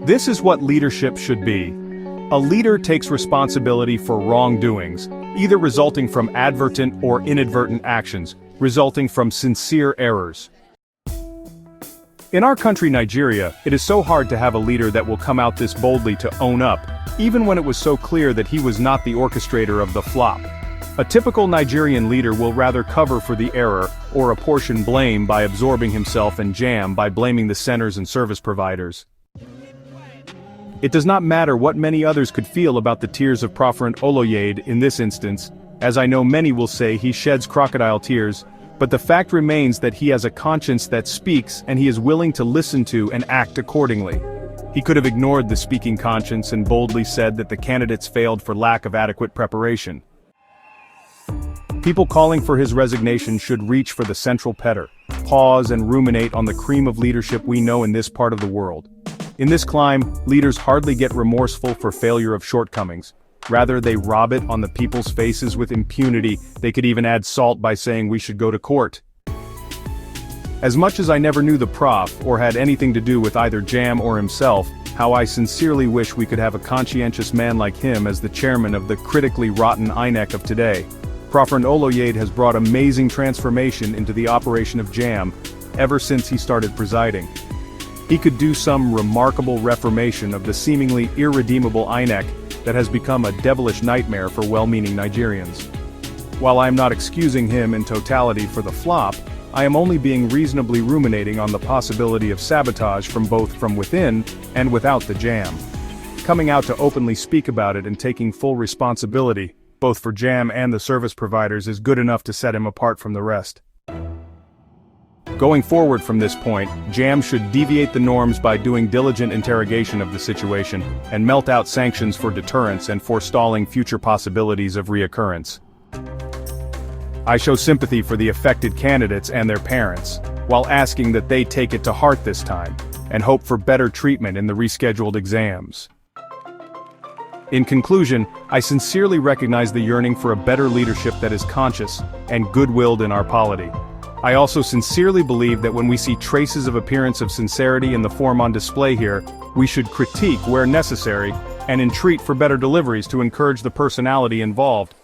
This is what leadership should be. A leader takes responsibility for wrongdoings, either resulting from advertent or inadvertent actions, resulting from sincere errors. In our country Nigeria, it is so hard to have a leader that will come out this boldly to own up, even when it was so clear that he was not the orchestrator of the flop. A typical Nigerian leader will rather cover for the error, or apportion blame by absorbing himself and JAMB by blaming the centers and service providers. It does not matter what many others could feel about the tears of Prof Oloyede in this instance, as I know many will say he sheds crocodile tears, but the fact remains that he has a conscience that speaks and he is willing to listen to and act accordingly. He could have ignored the speaking conscience and boldly said that the candidates failed for lack of adequate preparation. People calling for his resignation should reach for the central petter, pause and ruminate on the cream of leadership we know in this part of the world. In this climb, leaders hardly get remorseful for failure of shortcomings. Rather, they rob it on the people's faces with impunity. They could even add salt by saying we should go to court. As much as I never knew the Prof or had anything to do with either JAMB or himself, how I sincerely wish we could have a conscientious man like him as the chairman of the critically rotten INEC of today. Prof Oloyede has brought amazing transformation into the operation of JAMB ever since he started presiding. He could do some remarkable reformation of the seemingly irredeemable INEC that has become a devilish nightmare for well-meaning Nigerians. While I am not excusing him in totality for the flop, I am only being reasonably ruminating on the possibility of sabotage from both from within and without the JAMB. Coming out to openly speak about it and taking full responsibility, both for JAMB and the service providers, is good enough to set him apart from the rest. Going forward from this point, JAMB should deviate the norms by doing diligent interrogation of the situation, and melt out sanctions for deterrence and forestalling future possibilities of reoccurrence. I show sympathy for the affected candidates and their parents, while asking that they take it to heart this time, and hope for better treatment in the rescheduled exams. In conclusion, I sincerely recognize the yearning for a better leadership that is conscious and good-willed in our polity. I also sincerely believe that when we see traces of appearance of sincerity in the form on display here, we should critique where necessary and entreat for better deliveries to encourage the personality involved.